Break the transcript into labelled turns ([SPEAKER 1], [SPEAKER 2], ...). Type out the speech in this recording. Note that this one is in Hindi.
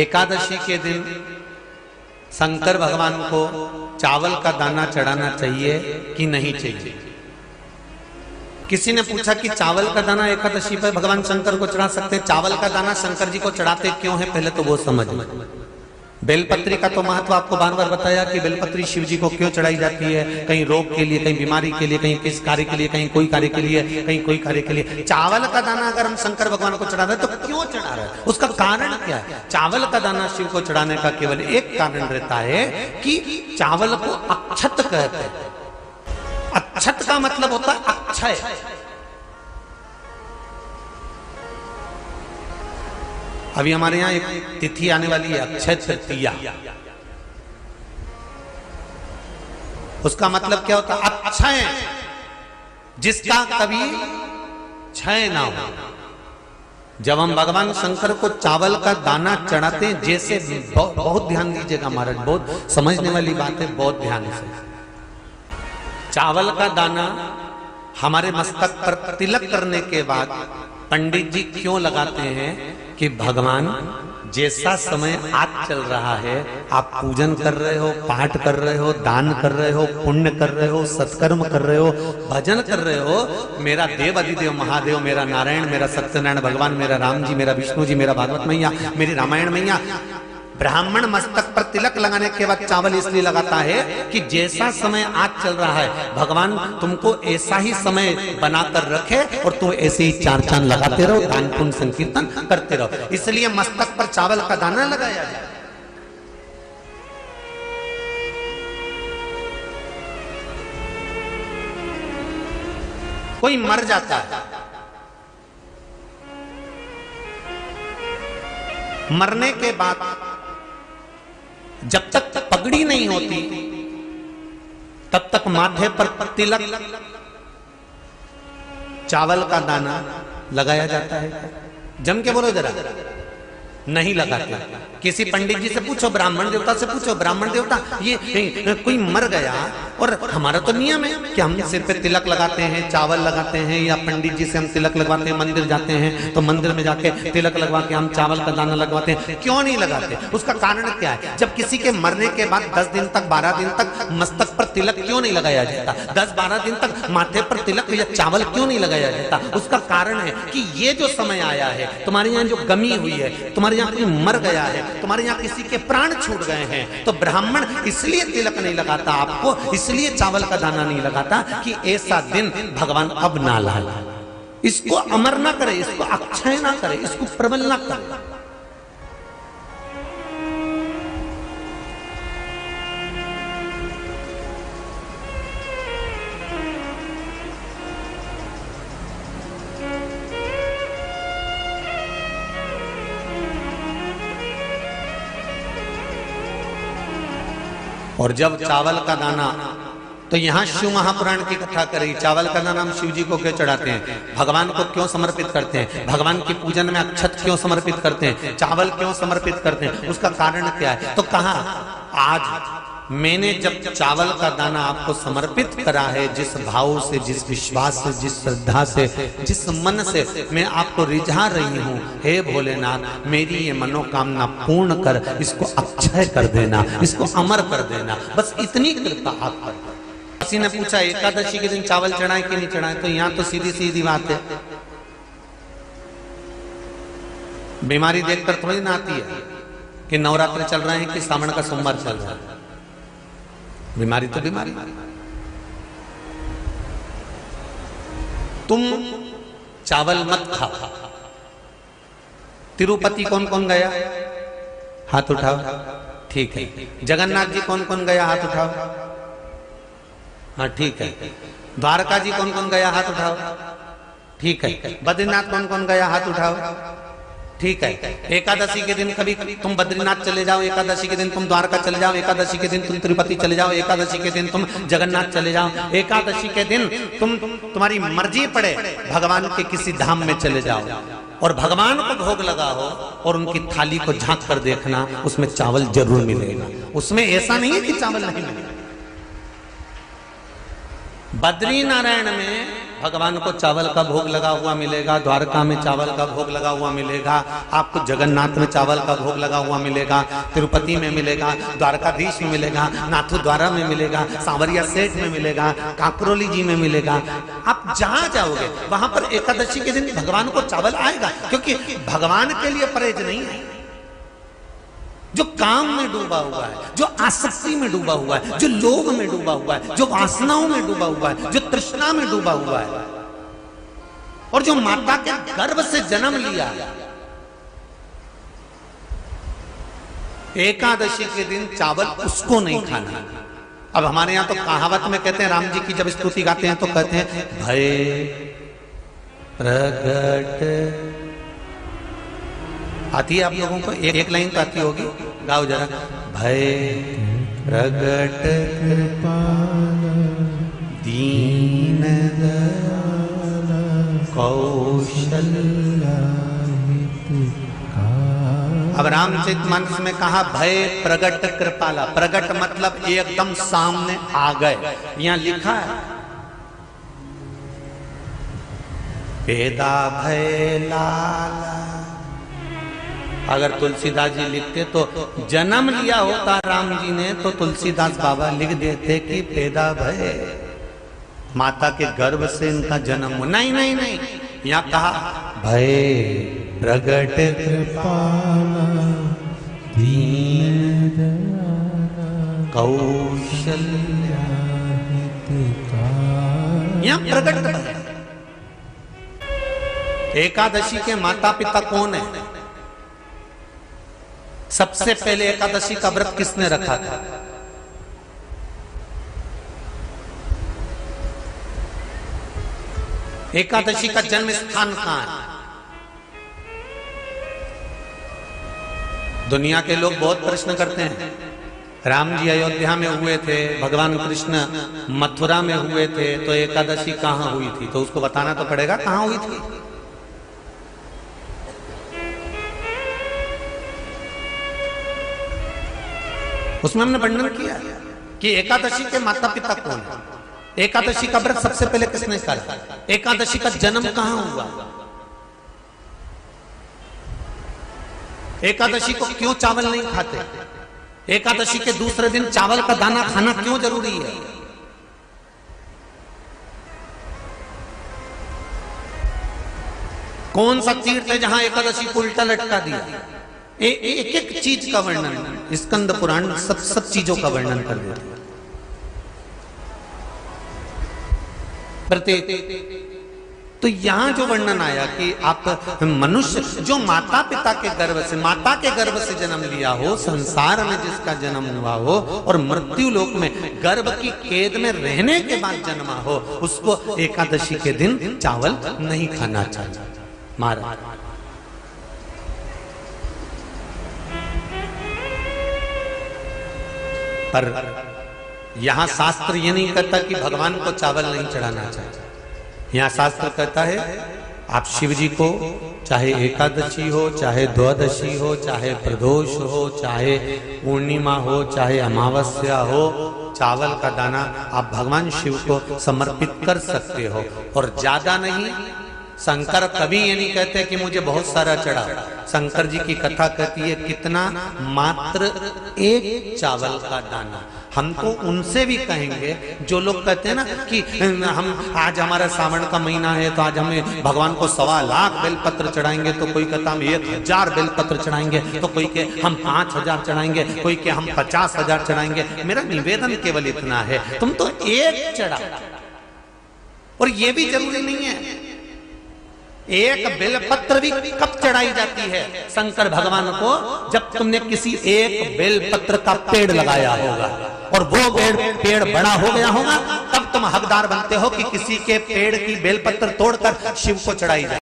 [SPEAKER 1] एकादशी के दिन शंकर भगवान को चावल का दाना चढ़ाना चाहिए कि नहीं चाहिए। किसी ने पूछा कि चावल का दाना एकादशी पर भगवान शंकर को चढ़ा सकते हैं, चावल का दाना शंकर जी को चढ़ाते क्यों है, पहले तो वो समझ लें। बेलपत्री का तो महत्व आपको बार बार बताया कि बेलपत्री शिव जी को क्यों चढ़ाई जाती है, कहीं रोग के लिए, कहीं बीमारी के लिए, कहीं किस कार्य के लिए, कहीं कोई कार्य के लिए, कहीं कोई कार्य के लिए। चावल का दाना अगर हम शंकर भगवान को चढ़ा रहे हैं तो क्यों चढ़ा रहे हैं, उसका कारण क्या है। चावल का दाना शिव को चढ़ाने का केवल एक कारण रहता है कि चावल को अक्षत कहते हैं। अक्षत का मतलब होता है अक्षय। अभी हमारे यहाँ एक तिथि आने वाली है, अक्षय तृतीया। उसका मतलब क्या होता है, अक्षय, जिसका कभी क्षय ना हो। जब हम भगवान शंकर को चावल का दाना चढ़ाते हैं, जैसे बहुत ध्यान दीजिएगा महाराज, बहुत समझने वाली बात है, बहुत ध्यान से। चावल का दाना हमारे मस्तक पर तिलक करने के बाद पंडित जी क्यों लगाते हैं कि भगवान जैसा समय आज चल रहा है, आप पूजन कर रहे हो, पाठ कर रहे हो, दान कर रहे हो, पुण्य कर रहे हो, सत्कर्म कर रहे हो, भजन कर रहे हो, मेरा देव अधिदेव महादेव, मेरा नारायण, मेरा सत्यनारायण भगवान, मेरा राम जी, मेरा विष्णु जी, मेरा भागवत मैया, मेरी रामायण मैया। ब्राह्मण मस्तक पर तिलक लगाने के बाद चावल इसलिए लगाता है कि जैसा समय आज चल रहा है, भगवान तुमको ऐसा ही समय बनाकर रखे और तुम ऐसे ही चार चांद लगाते रहो, दान पुण्य संकीर्तन करते रहो। इसलिए मस्तक पर चावल का दाना लगाया जाए। कोई मर जाता है, मरने के बाद जब तक पगड़ी नहीं होती तब तक माथे पर तिलक, चावल का दाना लगाया जाता है। जम के बोलो जरा, नहीं लगाते। किसी पंडित जी से पूछो, ब्राह्मण देवता से पूछो, ब्राह्मण देवता ये कोई मर गया और हमारा तो नियम है कि हम सिर पे तिलक लगाते हैं, चावल लगाते हैं, या पंडित जी से हम तिलक लगवाते हैं, मंदिर जाते हैं तो मंदिर में जाके तिलक लगवा के हम चावल का दाना लगवाते हैं, क्यों नहीं लगाते? उसका कारण क्या है? जब किसी के मरने के बाद 10 दिन तक, 12 दिन तक मस्तक पर तिलक क्यों नहीं लगाया जाता? 10-12 दिन तक माथे पर तिलक या चावल क्यों नहीं लगाया जाता? उसका कारण है कि ये जो समय आया है, तुम्हारे यहाँ जो गमी हुई है, तुम्हारे यहाँ कोई मर गया है, तुम्हारे यहाँ किसी के प्राण छूट गए हैं, तो ब्राह्मण इसलिए तिलक नहीं लगाता आपको, इसलिए चावल का दाना नहीं लगाता कि ऐसा दिन भगवान अब ना लाए, इसको अमर ना करे, इसको अक्षय ना करे, इसको प्रबल ना करे। और जब चावल का दाना, तो यहां शिव महापुराण की कथा करी, चावल का दाना हम शिव जी को क्यों चढ़ाते हैं, भगवान को क्यों समर्पित करते हैं, भगवान की पूजन में अक्षत क्यों समर्पित करते हैं, चावल क्यों समर्पित करते हैं, उसका कारण क्या है? तो कहा आज मैंने जब चावल का दाना आपको समर्पित करा है, जिस भाव से, जिस विश्वास से, जिस श्रद्धा से, जिस मन से मैं आपको रिझा रही हूं, हे भोलेनाथ मेरी ये मनोकामना पूर्ण कर, इसको अक्षय कर देना, इसको अमर कर देना, बस इतनी कृपा आप कर। किसी ने पूछा एकादशी के दिन चावल चढ़ाए कि नहीं चढ़ाए, तो यहां तो सीधी सीधी बात है, बीमारी देखकर थोड़ी ना आती है कि नवरात्र चल रहे हैं कि सावन का सोमवार चल रहा है। बीमारी तो बीमारी। तुम चावल मत खाओ। तिरुपति कौन कौन गया, हाथ उठाओ, ठीक है। जगन्नाथ जी कौन कौन गया, हाथ उठाओ, हाँ ठीक है। द्वारका जी कौन कौन गया, हाथ उठाओ, ठीक है। बद्रीनाथ कौन कौन गया, हाथ उठाओ, ठीक है। एकादशी के दिन कभी तुम बद्रीनाथ चले जाओ, एकादशी के दिन तुम द्वारका चले जाओ, एकादशी के दिन तुम तिरुपति चले जाओ, एकादशी के दिन तुम जगन्नाथ चले जाओ, एकादशी के दिन तुम्हारी मर्जी पड़े भगवान के किसी धाम में चले जाओ और भगवान को भोग लगाओ और उनकी थाली को झांक कर देखना, उसमें चावल जरूर मिलेगा। उसमें ऐसा नहीं है कि चावल नहीं मिलेगा। बद्री नारायण में भगवान को चावल का भोग लगा हुआ मिलेगा, द्वारका में चावल का भोग लगा हुआ मिलेगा, आपको जगन्नाथ में चावल का भोग लगा हुआ मिलेगा, तिरुपति में मिलेगा, द्वारकाधीश में मिलेगा, नाथू द्वारा में मिलेगा, सांवरिया सेठ में मिलेगा, काकरोली जी में मिलेगा। आप जहां जाओगे वहां पर एकादशी के दिन भगवान को चावल आएगा, क्योंकि भगवान के लिए परहेज नहीं है। जो काम में डूबा हुआ है, जो आसक्ति में डूबा हुआ है, जो लोभ में डूबा हुआ है, जो वासनाओं में डूबा हुआ है, जो तृष्णा में डूबा हुआ है, और जो माता के गर्भ से जन्म लिया, एकादशी के दिन चावल उसको नहीं खाना। अब हमारे यहां तो कहावत में कहते हैं, राम जी की जब स्तुति गाते हैं तो कहते हैं, भय प्रगट, आती है आप लोगों को? एक लाइन तो आती होगी, गाओ जरा। भय प्रगट दीन कौशल्या। अब रामचरितमानस में कहा भय प्रगट कृपाला। प्रगट मतलब एकदम सामने आ गए। यहां लिखा है पेदा भय लाला। अगर तुलसीदास जी लिखते तो जन्म लिया होता राम जी ने तो तुलसीदास बाबा लिख देते कि पैदा भय, माता के गर्भ से इनका जन्म हो। नहीं नहीं नहीं, यहाँ कहा भय प्रगट कृपाला दीन कौशल्या। यहाँ प्रगट है। एकादशी के माता पिता कौन है? सबसे पहले एकादशी का व्रत किसने रखा था? एकादशी का जन्म स्थान कहां है? दुनिया के लोग बहुत प्रश्न करते हैं, राम जी अयोध्या में हुए थे, भगवान कृष्ण मथुरा में हुए थे, तो एकादशी कहां हुई थी? तो उसको बताना तो पड़ेगा कहां हुई थी। उसमें हमने वर्णन किया कि एकादशी के माता पिता कौन है, एकादशी का व्रत सबसे पहले किसने करा, एकादशी का जन्म कहां हुआ, एकादशी को क्यों चावल नहीं खाते, एकादशी के दूसरे दिन चावल का दाना खाना क्यों जरूरी है। कौन सा तीर्थ है जहां एकादशी को उल्टा लटका दिया। एक एक चीज का वर्णन स्कंद पुराण सब चीजों का वर्णन कर देते हैं। प्रत्येक तो यहां जो वर्णन आया कि आप मनुष्य जो माता पिता के गर्भ से, माता के गर्भ से जन्म लिया हो, संसार में जिसका जन्म हुआ हो और मृत्यु लोक में गर्भ की कैद में रहने के बाद जन्मा हो, उसको एकादशी के दिन चावल नहीं खाना चाहिए। महाराज पर यहां शास्त्र ये नहीं कहता कि भगवान को चावल नहीं चढ़ाना चाहिए। यहां शास्त्र कहता है आप शिव जी को चाहे एकादशी हो, चाहे द्वादशी हो, चाहे प्रदोष हो, चाहे पूर्णिमा हो, चाहे अमावस्या हो, चावल का दाना आप भगवान शिव को समर्पित कर सकते हो। और ज्यादा नहीं, शंकर कभी ये नहीं कहते कि मुझे बहुत सारा चढ़ा। शंकर जी की कथा कहती है कितना, मात्र एक चावल का दाना। हम तो उनसे भी कहेंगे जो लोग कहते हैं ना कि हम आज हमारा सावन का महीना है तो आज हमें भगवान को 1.25 लाख बेलपत्र चढ़ाएंगे, तो कोई कहता हम 1000 बेलपत्र चढ़ाएंगे, तो कोई के हम 5000 चढ़ाएंगे, कोई के हम 50,000 चढ़ाएंगे। मेरा निवेदन केवल इतना है, तुम तो एक चढ़ा। और ये भी जरूरी नहीं है, एक बेलपत्र भी कब चढ़ाई जाती है शंकर भगवान को, जब तुमने किसी एक बेलपत्र का पेड़ लगाया होगा और वो पेड़ बड़ा हो गया होगा, तब तुम हकदार बनते हो कि किसी के पेड़ की बेलपत्र तोड़कर शिव को चढ़ाई जाए।